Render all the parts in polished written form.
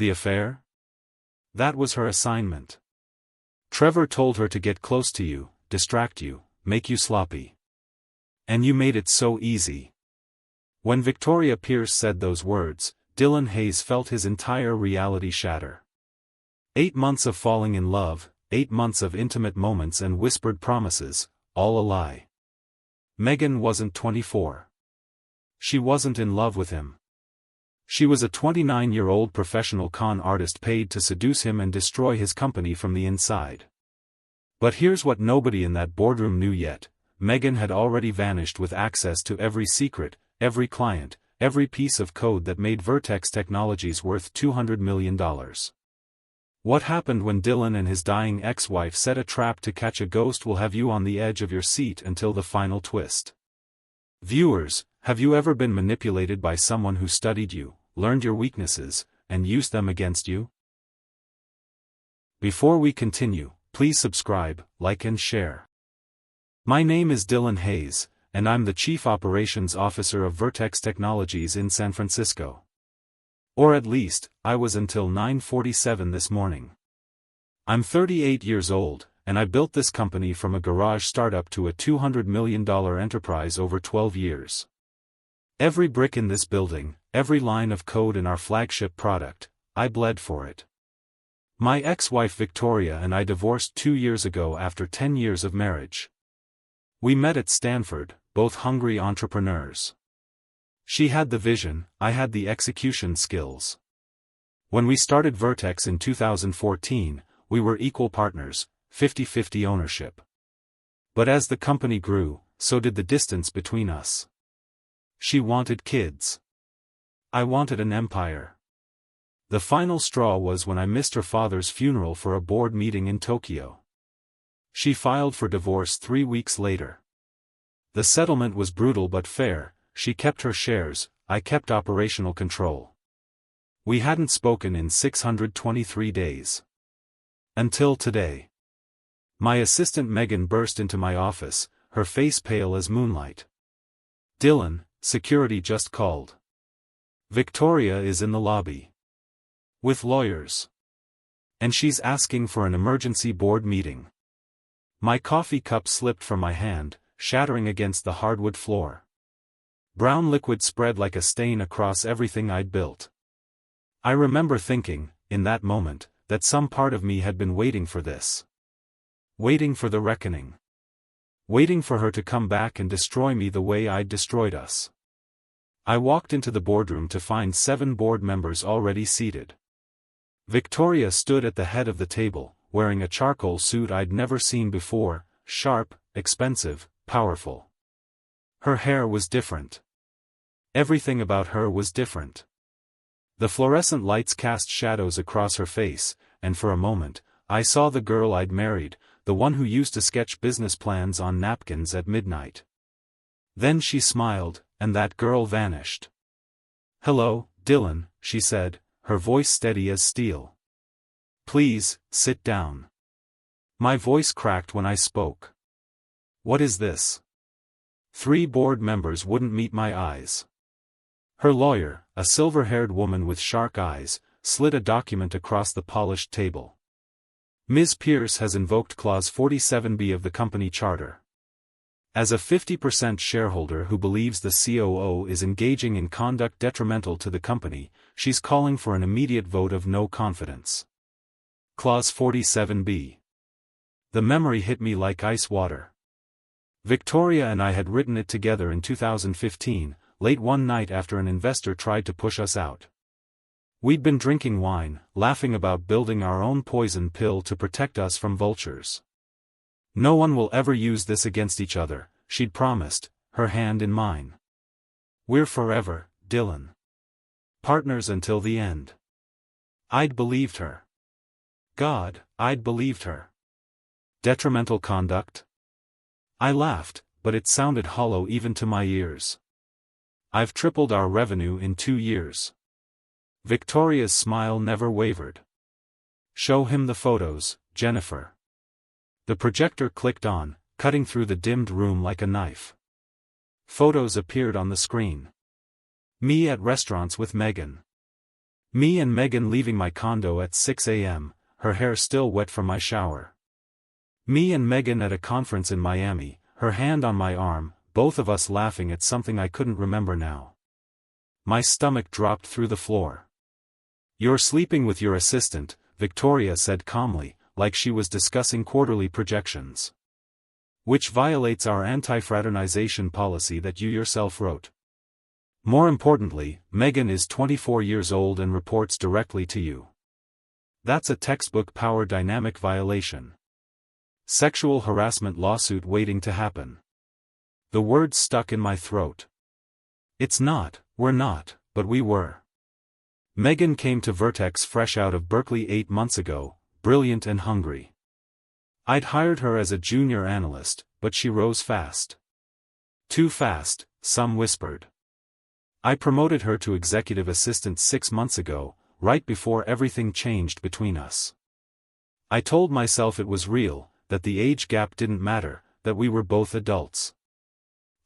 The affair? That was her assignment. Trevor told her to get close to you, distract you, make you sloppy. And you made it so easy. When Victoria Pierce said those words, Dylan Hayes felt his entire reality shatter. 8 months of falling in love, 8 months of intimate moments and whispered promises, all a lie. Megan wasn't 24. She wasn't in love with him. She was a 29-year-old professional con artist paid to seduce him and destroy his company from the inside. But here's what nobody in that boardroom knew yet: Megan had already vanished with access to every secret, every client, every piece of code that made Vertex Technologies worth $200 million. What happened when Dylan and his dying ex-wife set a trap to catch a ghost will have you on the edge of your seat until the final twist. Viewers, have you ever been manipulated by someone who studied you, learned your weaknesses, and used them against you? Before we continue, please subscribe, like and share. My name is Dylan Hayes, and I'm the Chief Operations Officer of Vertex Technologies in San Francisco. Or at least, I was until 9:47 this morning. I'm 38 years old, and I built this company from a garage startup to a $200 million enterprise over 12 years. Every brick in this building, every line of code in our flagship product, I bled for it. My ex-wife Victoria and I divorced 2 years ago after 10 years of marriage. We met at Stanford, both hungry entrepreneurs. She had the vision, I had the execution skills. When we started Vertex in 2014, we were equal partners, 50-50 ownership. But as the company grew, so did the distance between us. She wanted kids. I wanted an empire. The final straw was when I missed her father's funeral for a board meeting in Tokyo. She filed for divorce 3 weeks later. The settlement was brutal but fair. She kept her shares, I kept operational control. We hadn't spoken in 623 days. Until today. My assistant Megan burst into my office, her face pale as moonlight. Dylan, security just called. Victoria is in the lobby. With lawyers. And she's asking for an emergency board meeting. My coffee cup slipped from my hand, shattering against the hardwood floor. Brown liquid spread like a stain across everything I'd built. I remember thinking, in that moment, that some part of me had been waiting for this. Waiting for the reckoning. Waiting for her to come back and destroy me the way I'd destroyed us. I walked into the boardroom to find 7 board members already seated. Victoria stood at the head of the table, wearing a charcoal suit I'd never seen before, sharp, expensive, powerful. Her hair was different. Everything about her was different. The fluorescent lights cast shadows across her face, and for a moment, I saw the girl I'd married, the one who used to sketch business plans on napkins at midnight. Then she smiled, and that girl vanished. "Hello, Dylan," she said, her voice steady as steel. "Please, sit down." My voice cracked when I spoke. "What is this?" 3 board members wouldn't meet my eyes. Her lawyer, a silver-haired woman with shark eyes, slid a document across the polished table. "Ms. Pierce has invoked Clause 47B of the company charter. As a 50% shareholder who believes the COO is engaging in conduct detrimental to the company, she's calling for an immediate vote of no confidence. Clause 47B. The memory hit me like ice water. Victoria and I had written it together in 2015, late one night after an investor tried to push us out. We'd been drinking wine, laughing about building our own poison pill to protect us from vultures. "No one will ever use this against each other," she'd promised, her hand in mine. "We're forever, Dylan. Partners until the end." I'd believed her. God, I'd believed her. Detrimental conduct? I laughed, but it sounded hollow even to my ears. "I've tripled our revenue in 2 years." Victoria's smile never wavered. "Show him the photos, Jennifer." The projector clicked on, cutting through the dimmed room like a knife. Photos appeared on the screen. Me at restaurants with Megan. Me and Megan leaving my condo at 6 a.m., her hair still wet from my shower. Me and Megan at a conference in Miami, her hand on my arm, both of us laughing at something I couldn't remember now. My stomach dropped through the floor. "You're sleeping with your assistant," Victoria said calmly, like she was discussing quarterly projections. "Which violates our anti-fraternization policy that you yourself wrote. More importantly, Megan is 24 years old and reports directly to you. That's a textbook power dynamic violation. Sexual harassment lawsuit waiting to happen." The words stuck in my throat. It's not, we're not, but we were. Megan came to Vertex fresh out of Berkeley 8 months ago, brilliant and hungry. I'd hired her as a junior analyst, but she rose fast. Too fast, some whispered. I promoted her to executive assistant 6 months ago, right before everything changed between us. I told myself it was real, that the age gap didn't matter, that we were both adults.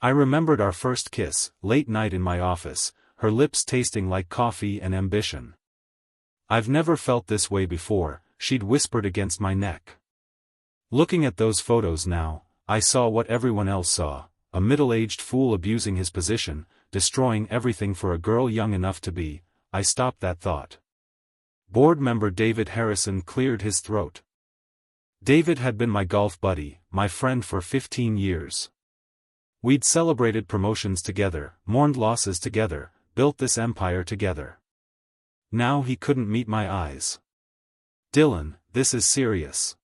I remembered our first kiss, late night in my office, her lips tasting like coffee and ambition. "I've never felt this way before," she'd whispered against my neck. Looking at those photos now, I saw what everyone else saw, a middle-aged fool abusing his position, destroying everything for a girl young enough to be. I stopped that thought. Board member David Harrison cleared his throat. David had been my golf buddy, my friend for 15 years. We'd celebrated promotions together, mourned losses together, built this empire together. Now he couldn't meet my eyes. "Dylan, this is serious.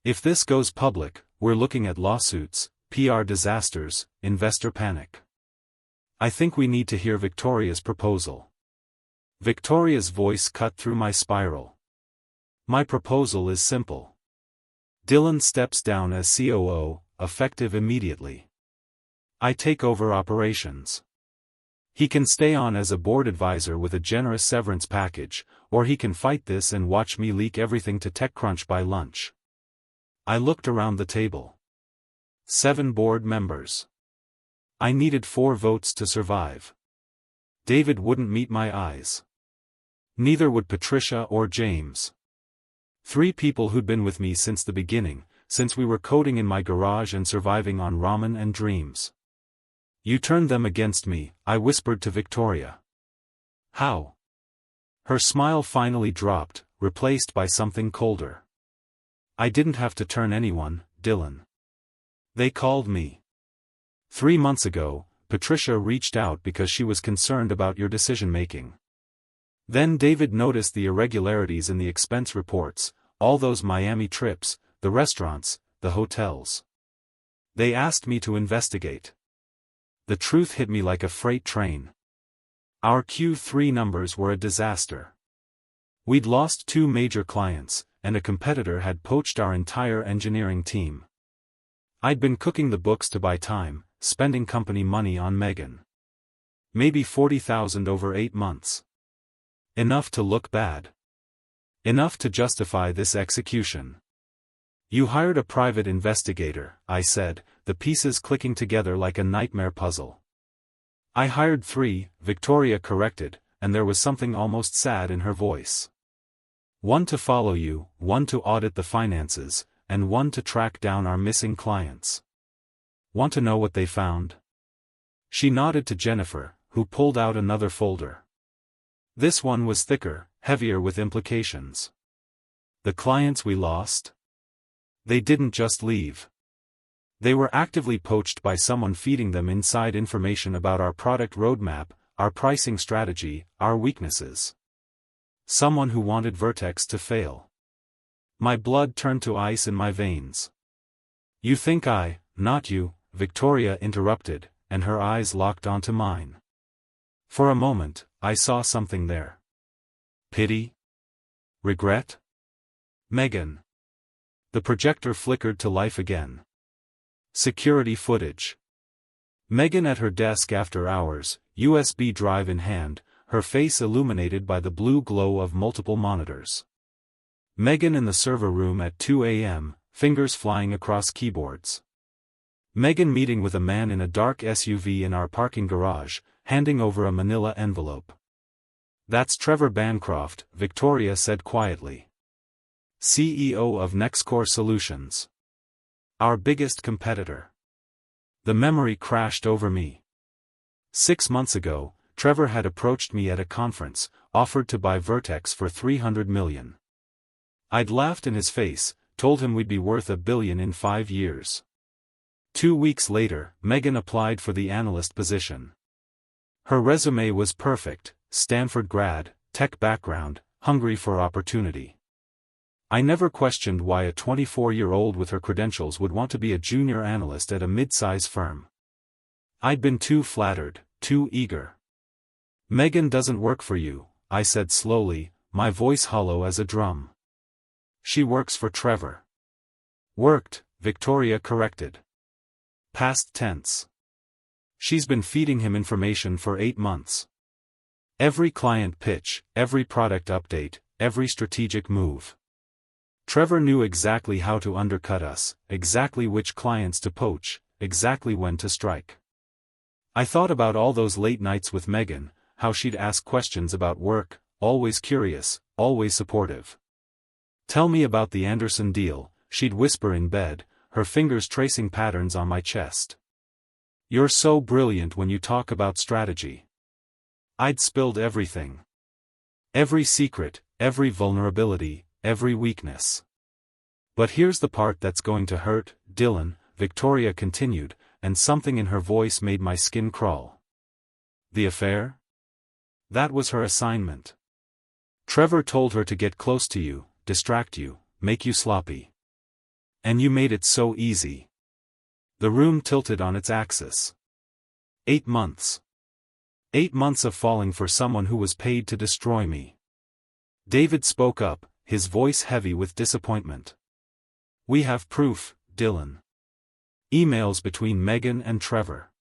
If this goes public, we're looking at lawsuits, PR disasters, investor panic. I think we need to hear Victoria's proposal." Victoria's voice cut through my spiral. "My proposal is simple. Dylan steps down as COO, effective immediately. I take over operations. He can stay on as a board advisor with a generous severance package, or he can fight this and watch me leak everything to TechCrunch by lunch." I looked around the table. 7 board members. I needed 4 votes to survive. David wouldn't meet my eyes. Neither would Patricia or James. 3 people who'd been with me since the beginning, since we were coding in my garage and surviving on ramen and dreams. "You turned them against me," I whispered to Victoria. "How?" Her smile finally dropped, replaced by something colder. "I didn't have to turn anyone, Dylan. They called me. 3 months ago, Patricia reached out because she was concerned about your decision-making. Then David noticed the irregularities in the expense reports, all those Miami trips, the restaurants, the hotels. They asked me to investigate. The truth hit me like a freight train. Our Q3 numbers were a disaster. We'd lost 2 major clients, and a competitor had poached our entire engineering team. I'd been cooking the books to buy time, spending company money on Megan. Maybe $40,000 over 8 months. Enough to look bad. Enough to justify this execution. "You hired a private investigator," I said, the pieces clicking together like a nightmare puzzle. "I hired 3, Victoria corrected, and there was something almost sad in her voice. 1 to follow you, 1 to audit the finances, and 1 to track down our missing clients. Want to know what they found?" She nodded to Jennifer, who pulled out another folder. This one was thicker, heavier with implications. The clients we lost? They didn't just leave. They were actively poached by someone feeding them inside information about our product roadmap, our pricing strategy, our weaknesses. Someone who wanted Vertex to fail. My blood turned to ice in my veins. "You think not you," Victoria interrupted, and her eyes locked onto mine. For a moment, I saw something there. Pity? Regret? Megan. The projector flickered to life again. Security footage. Megan at her desk after hours, USB drive in hand, her face illuminated by the blue glow of multiple monitors. Megan in the server room at 2 a.m., fingers flying across keyboards. Megan meeting with a man in a dark SUV in our parking garage, handing over a manila envelope. That's Trevor Bancroft, Victoria said quietly. CEO of Nextcore Solutions. Our biggest competitor. The memory crashed over me. 6 months ago, Trevor had approached me at a conference, offered to buy Vertex for $300 million. I'd laughed in his face, told him we'd be worth $1 billion in 5 years. 2 weeks later, Megan applied for the analyst position. Her resume was perfect: Stanford grad, tech background, hungry for opportunity. I never questioned why a 24-year-old with her credentials would want to be a junior analyst at a mid-size firm. I'd been too flattered, too eager. Megan doesn't work for you, I said slowly, my voice hollow as a drum. She works for Trevor. Worked, Victoria corrected. Past tense. She's been feeding him information for 8 months. Every client pitch, every product update, every strategic move. Trevor knew exactly how to undercut us, exactly which clients to poach, exactly when to strike. I thought about all those late nights with Megan, how she'd ask questions about work, always curious, always supportive. Tell me about the Anderson deal, she'd whisper in bed, her fingers tracing patterns on my chest. You're so brilliant when you talk about strategy. I'd spilled everything. Every secret, every vulnerability, every weakness. But here's the part that's going to hurt, Dylan, Victoria continued, and something in her voice made my skin crawl. The affair? That was her assignment. Trevor told her to get close to you, distract you, make you sloppy. And you made it so easy. The room tilted on its axis. 8 months. 8 months of falling for someone who was paid to destroy me. David spoke up, his voice heavy with disappointment. We have proof, Dylan. Emails between Megan and Trevor.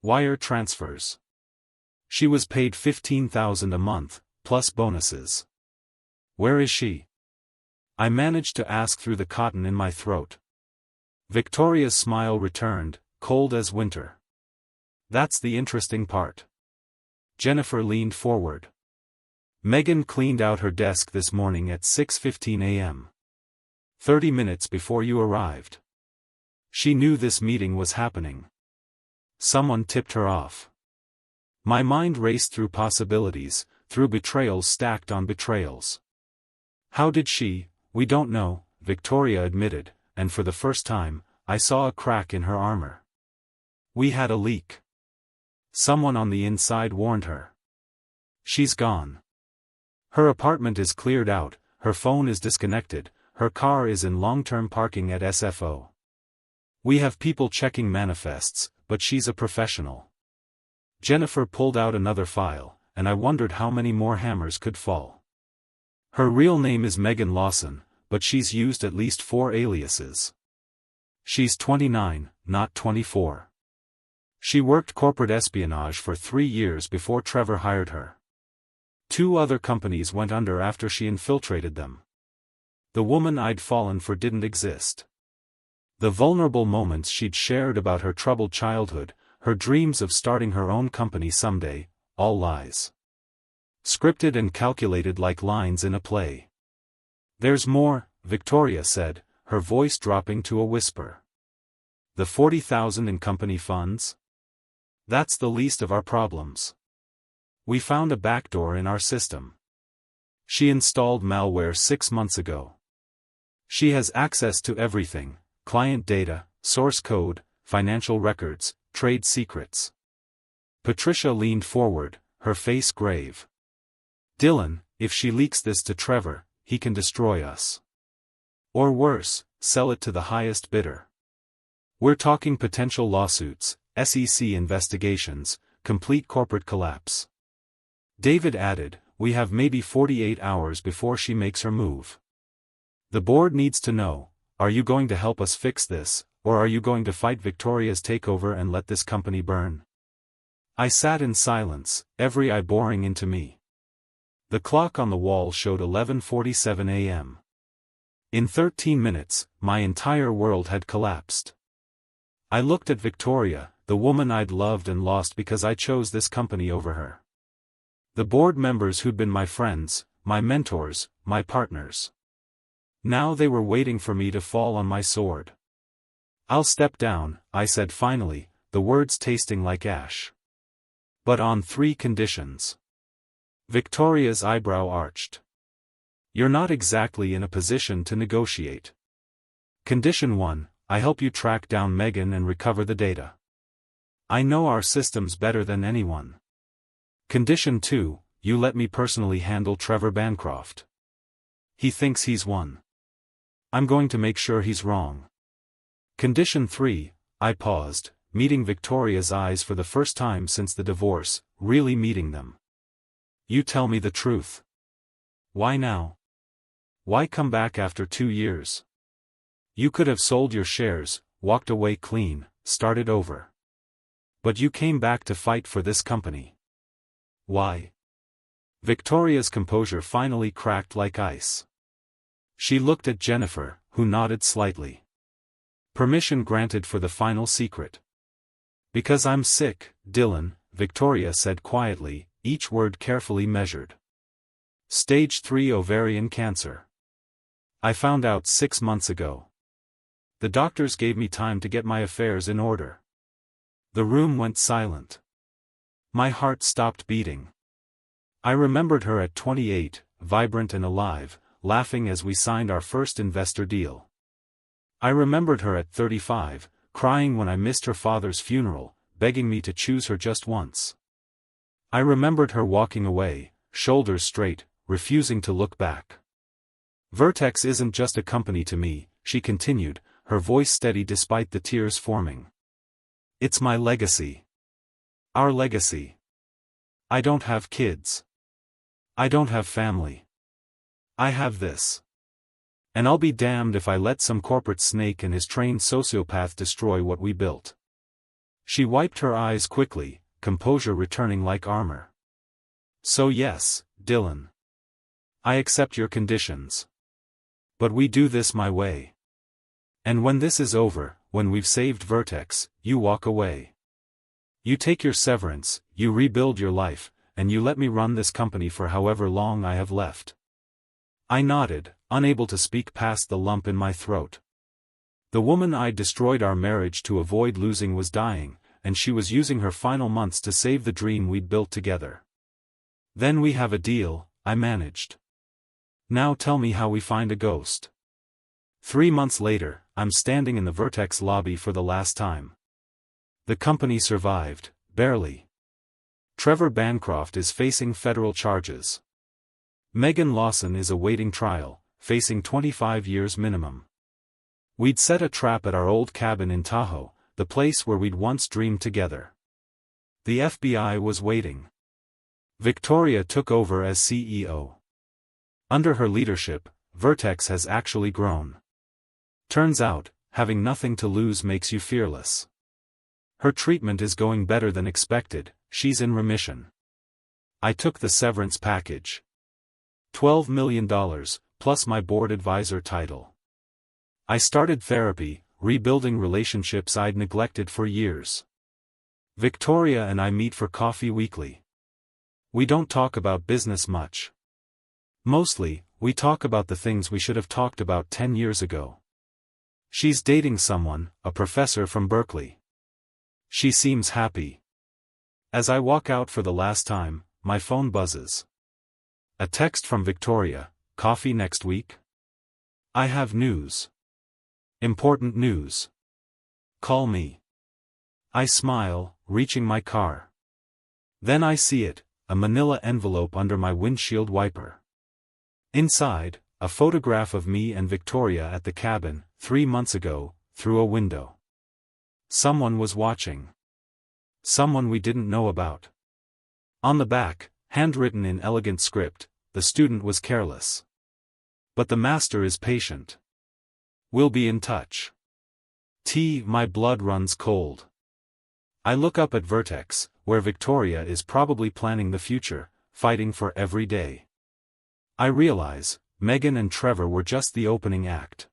Wire transfers. She was paid $15,000 a month, plus bonuses. Where is she? I managed to ask through the cotton in my throat. Victoria's smile returned, cold as winter. That's the interesting part. Jennifer leaned forward. Megan cleaned out her desk this morning at 6:15 a.m. 30 minutes before you arrived. She knew this meeting was happening. Someone tipped her off. My mind raced through possibilities, through betrayals stacked on betrayals. How did she? We don't know, Victoria admitted, and for the first time, I saw a crack in her armor. We had a leak. Someone on the inside warned her. She's gone. Her apartment is cleared out, her phone is disconnected, her car is in long-term parking at SFO. We have people checking manifests, but she's a professional. Jennifer pulled out another file, and I wondered how many more hammers could fall. Her real name is Megan Lawson, but she's used at least 4 aliases. She's 29, not 24. She worked corporate espionage for 3 years before Trevor hired her. 2 other companies went under after she infiltrated them. The woman I'd fallen for didn't exist. The vulnerable moments she'd shared about her troubled childhood, her dreams of starting her own company someday, all lies. Scripted and calculated like lines in a play. There's more, Victoria said, her voice dropping to a whisper. The 40,000 in company funds? That's the least of our problems. We found a backdoor in our system. She installed malware 6 months ago. She has access to everything: client data, source code, financial records, trade secrets. Patricia leaned forward, her face grave. Dylan, if she leaks this to Trevor, he can destroy us. Or worse, sell it to the highest bidder. We're talking potential lawsuits, SEC investigations, complete corporate collapse. David added, we have maybe 48 hours before she makes her move. The board needs to know, are you going to help us fix this, or are you going to fight Victoria's takeover and let this company burn? I sat in silence, every eye boring into me. The clock on the wall showed 11:47 a.m. In 13 minutes, my entire world had collapsed. I looked at Victoria, the woman I'd loved and lost because I chose this company over her. The board members who'd been my friends, my mentors, my partners. Now they were waiting for me to fall on my sword. "I'll step down," I said finally, the words tasting like ash. "But on 3 conditions." Victoria's eyebrow arched. "You're not exactly in a position to negotiate. Condition 1, I help you track down Megan and recover the data. I know our systems better than anyone. Condition 2, you let me personally handle Trevor Bancroft. He thinks he's won. I'm going to make sure he's wrong. Condition 3, I paused, meeting Victoria's eyes for the first time since the divorce, really meeting them. You tell me the truth. Why now? Why come back after 2 years? You could have sold your shares, walked away clean, started over. But you came back to fight for this company. Why?" Victoria's composure finally cracked like ice. She looked at Jennifer, who nodded slightly. Permission granted for the final secret. "Because I'm sick, Dylan," Victoria said quietly, each word carefully measured. "Stage 3 ovarian cancer. I found out 6 months ago. The doctors gave me time to get my affairs in order." The room went silent. My heart stopped beating. I remembered her at 28, vibrant and alive, laughing as we signed our first investor deal. I remembered her at 35, crying when I missed her father's funeral, begging me to choose her just once. I remembered her walking away, shoulders straight, refusing to look back. "Vertex isn't just a company to me," she continued, her voice steady despite the tears forming. "It's my legacy. Our legacy. I don't have kids. I don't have family. I have this. And I'll be damned if I let some corporate snake and his trained sociopath destroy what we built." She wiped her eyes quickly, composure returning like armor. "So yes, Dylan. I accept your conditions. But we do this my way. And when this is over, when we've saved Vertex, you walk away. You take your severance, you rebuild your life, and you let me run this company for however long I have left." I nodded, unable to speak past the lump in my throat. The woman I'd destroyed our marriage to avoid losing was dying, and she was using her final months to save the dream we'd built together. "Then we have a deal," I managed. "Now tell me how we find a ghost." 3 months later, I'm standing in the Vertex lobby for the last time. The company survived, barely. Trevor Bancroft is facing federal charges. Megan Lawson is awaiting trial, facing 25 years minimum. We'd set a trap at our old cabin in Tahoe, the place where we'd once dreamed together. The FBI was waiting. Victoria took over as CEO. Under her leadership, Vertex has actually grown. Turns out, having nothing to lose makes you fearless. Her treatment is going better than expected, she's in remission. I took the severance package. $12 million, plus my board advisor title. I started therapy, rebuilding relationships I'd neglected for years. Victoria and I meet for coffee weekly. We don't talk about business much. Mostly, we talk about the things we should have talked about 10 years ago. She's dating someone, a professor from Berkeley. She seems happy. As I walk out for the last time, my phone buzzes. A text from Victoria, "Coffee next week?" I have news. Important news. Call me. I smile, reaching my car. Then I see it, a manila envelope under my windshield wiper. Inside, a photograph of me and Victoria at the cabin, 3 months ago, through a window. Someone was watching. Someone we didn't know about. On the back, handwritten in elegant script, "The student was careless. But the master is patient. We'll be in touch." My blood runs cold. I look up at Vertex, where Victoria is probably planning the future, fighting for every day. I realize, Megan and Trevor were just the opening act.